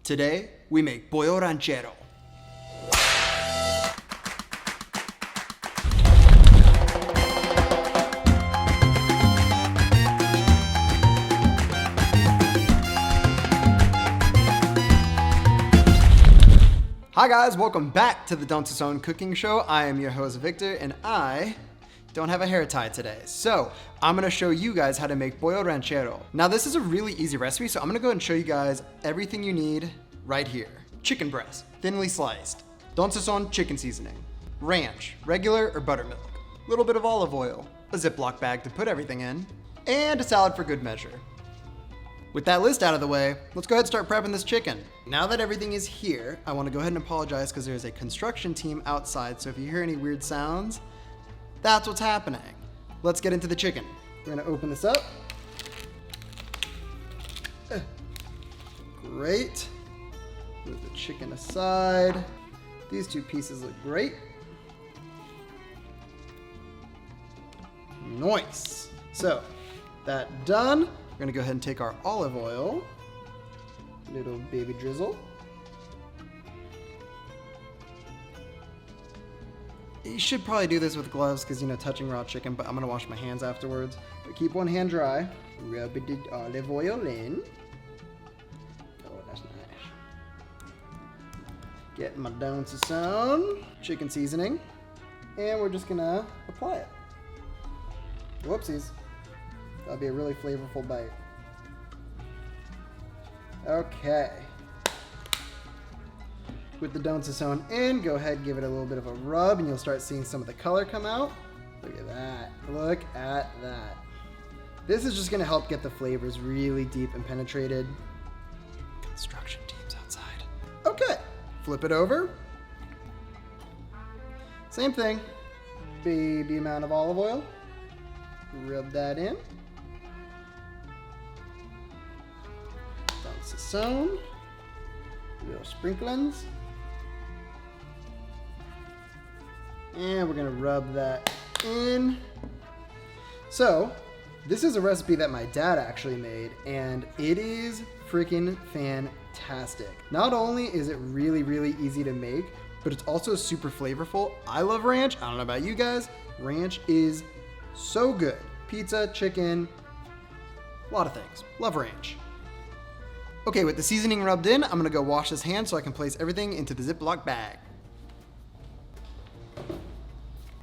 Today, we make Pollo Ranchero. Hi guys, welcome back to the Sazon cooking show. I am your host Victor and I don't have a hair tie today. So I'm gonna show you guys how to make Pollo Ranchero. Now this is a really easy recipe, so I'm gonna go ahead and show you guys everything you need right here. Chicken breast, thinly sliced. Sazon chicken seasoning. Ranch, regular or buttermilk. A little bit of olive oil. A Ziploc bag to put everything in. And a salad for good measure. With that list out of the way, let's go ahead and start prepping this chicken. Now that everything is here, I wanna go ahead and apologize because there's a construction team outside, so if you hear any weird sounds, that's what's happening. Let's get into the chicken. We're gonna open this up. Great. Move the chicken aside. These two pieces look great. Nice. So, that done. We're gonna go ahead and take our olive oil. Little baby drizzle. You should probably do this with gloves because, you know, touching raw chicken, but I'm gonna wash my hands afterwards. But keep one hand dry. Rub the olive oil in. Oh, that's nice. Getting my Sazon chicken seasoning. And we're just gonna apply it. Whoopsies. That'll be a really flavorful bite. Okay. With the Sazon in, go ahead and give it a little bit of a rub and you'll start seeing some of the color come out. Look at that. Look at that. This is just gonna help get the flavors really deep and penetrated. Construction team's outside. Okay, flip it over. Same thing. Baby amount of olive oil. Rub that in. Sazon. Little sprinklings. And we're gonna rub that in. So, this is a recipe that my dad actually made, and it is freaking fantastic. Not only is it really, really easy to make, but it's also super flavorful. I love ranch. I don't know about you guys. Ranch is so good. Pizza, chicken, a lot of things. Love ranch. Okay, with the seasoning rubbed in, I'm gonna go wash this hand so I can place everything into the Ziploc bag.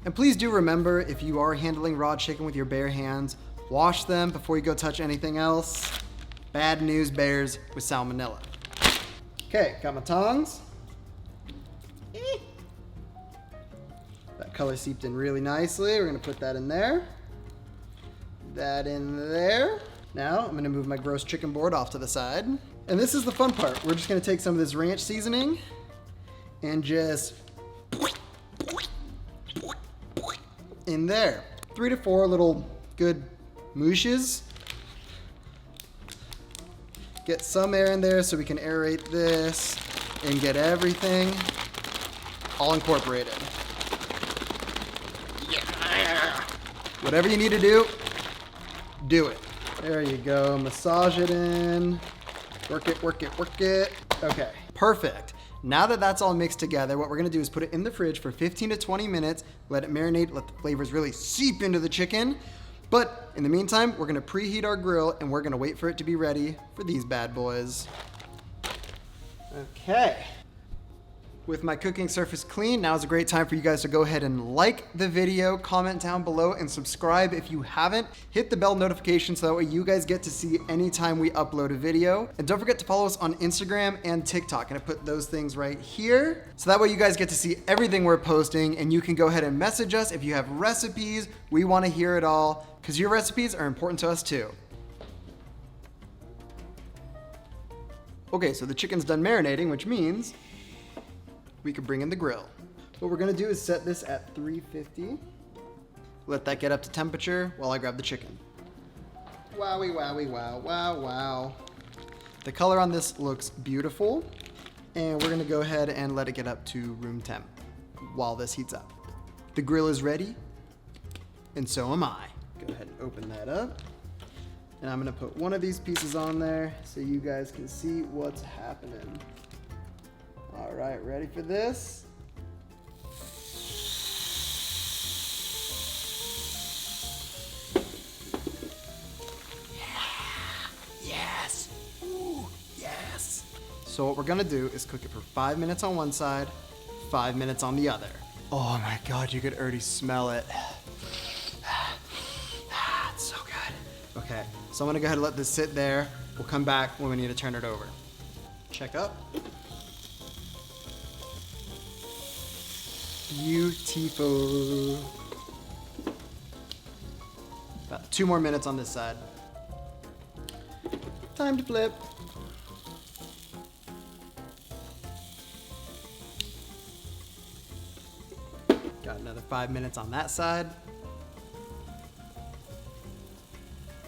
And please do remember, if you are handling raw chicken with your bare hands, wash them before you go touch anything else. Bad news bears with salmonella. Okay, got my tongs. That color seeped in really nicely. We're gonna put that in there. That in there. Now, I'm gonna move my gross chicken board off to the side. And this is the fun part. We're just gonna take some of this ranch seasoning and just in there. 3 to 4 little good mooshes. Get some air in there so we can aerate this and get everything all incorporated. Yeah. Whatever you need to do it. There you go, massage it in. Work it, work it, work it. Okay, perfect. Now that that's all mixed together, what we're gonna do is put it in the fridge for 15 to 20 minutes, let it marinate, let the flavors really seep into the chicken. But in the meantime, we're gonna preheat our grill and we're gonna wait for it to be ready for these bad boys. Okay. With my cooking surface clean, now is a great time for you guys to go ahead and like the video, comment down below, and subscribe if you haven't. Hit the bell notification so that way you guys get to see anytime we upload a video. And don't forget to follow us on Instagram and TikTok. And I put those things right here. So that way you guys get to see everything we're posting and you can go ahead and message us if you have recipes. We want to hear it all because your recipes are important to us too. Okay, so the chicken's done marinating, which means we could bring in the grill. What we're gonna do is set this at 350. Let that get up to temperature while I grab the chicken. Wowie, wowie, wow, wow, wow. The color on this looks beautiful, and we're gonna go ahead and let it get up to room temp while this heats up. The grill is ready, and so am I. Go ahead and open that up. And I'm gonna put one of these pieces on there so you guys can see what's happening. All right, ready for this? Yes. Ooh, yes. So what we're gonna do is cook it for 5 minutes on one side, 5 minutes on the other. Oh my God, you could already smell it. It's so good. Okay, so I'm gonna go ahead and let this sit there. We'll come back when we need to turn it over. Check up. Beautiful. About 2 more minutes on this side. Time to flip. Got another 5 minutes on that side.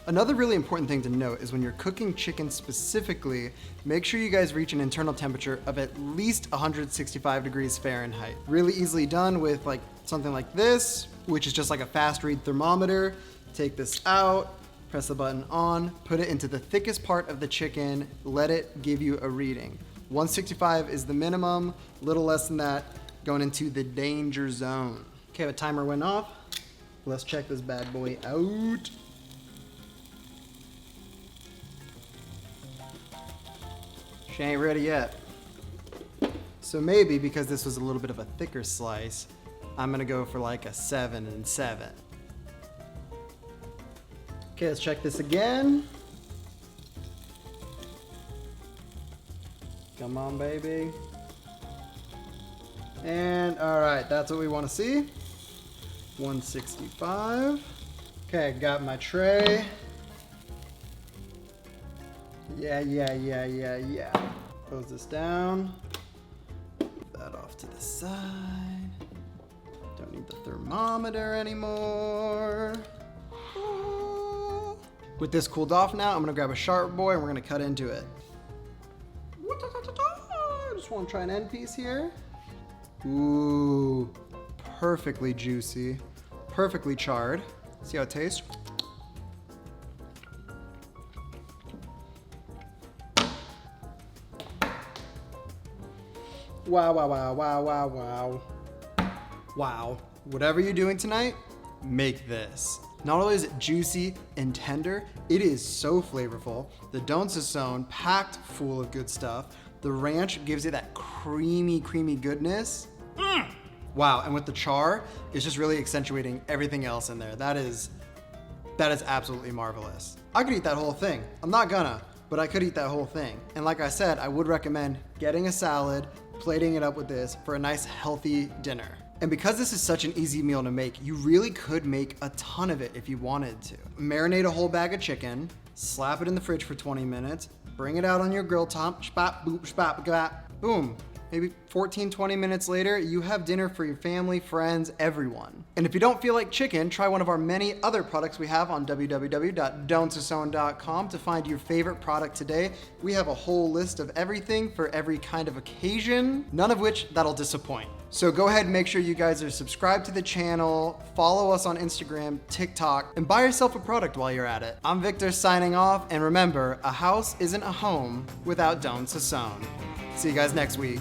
Another really important thing to note is when you're cooking chicken specifically, make sure you guys reach an internal temperature of at least 165 degrees Fahrenheit. Really easily done with like something like this, which is just like a fast read thermometer. Take this out, press the button on, put it into the thickest part of the chicken, let it give you a reading. 165 is the minimum, a little less than that, going into the danger zone. Okay, the timer went off. Let's check this bad boy out. She ain't ready yet. So maybe because this was a little bit of a thicker slice, I'm gonna go for like a 7 and 7. Okay, let's check this again. Come on, baby. And all right, that's what we wanna see. 165. Okay, got my tray. Yeah. Close this down. Put that off to the side. Don't need the thermometer anymore. Ooh. With this cooled off now, I'm gonna grab a sharp boy and we're gonna cut into it. Just wanna try an end piece here. Ooh, perfectly juicy, perfectly charred. See how it tastes? Wow. Wow. Whatever you're doing tonight, make this. Not only is it juicy and tender, it is so flavorful. The Don Sazon, packed full of good stuff. The ranch gives it that creamy goodness. Wow, and with the char, it's just really accentuating everything else in there. That is absolutely marvelous. I could eat that whole thing. I'm not gonna, but I could eat that whole thing. And like I said, I would recommend getting a salad, plating it up with this for a nice healthy dinner. And because this is such an easy meal to make, you really could make a ton of it if you wanted to. Marinate a whole bag of chicken, slap it in the fridge for 20 minutes, bring it out on your grill top, spap, boop, spap, gap, boom. Maybe 14, 20 minutes later, you have dinner for your family, friends, everyone. And if you don't feel like chicken, try one of our many other products we have on www.donsazon.com to find your favorite product today. We have a whole list of everything for every kind of occasion, none of which that'll disappoint. So go ahead and make sure you guys are subscribed to the channel, follow us on Instagram, TikTok, and buy yourself a product while you're at it. I'm Victor signing off, and remember, a house isn't a home without Don Sazon. See you guys next week.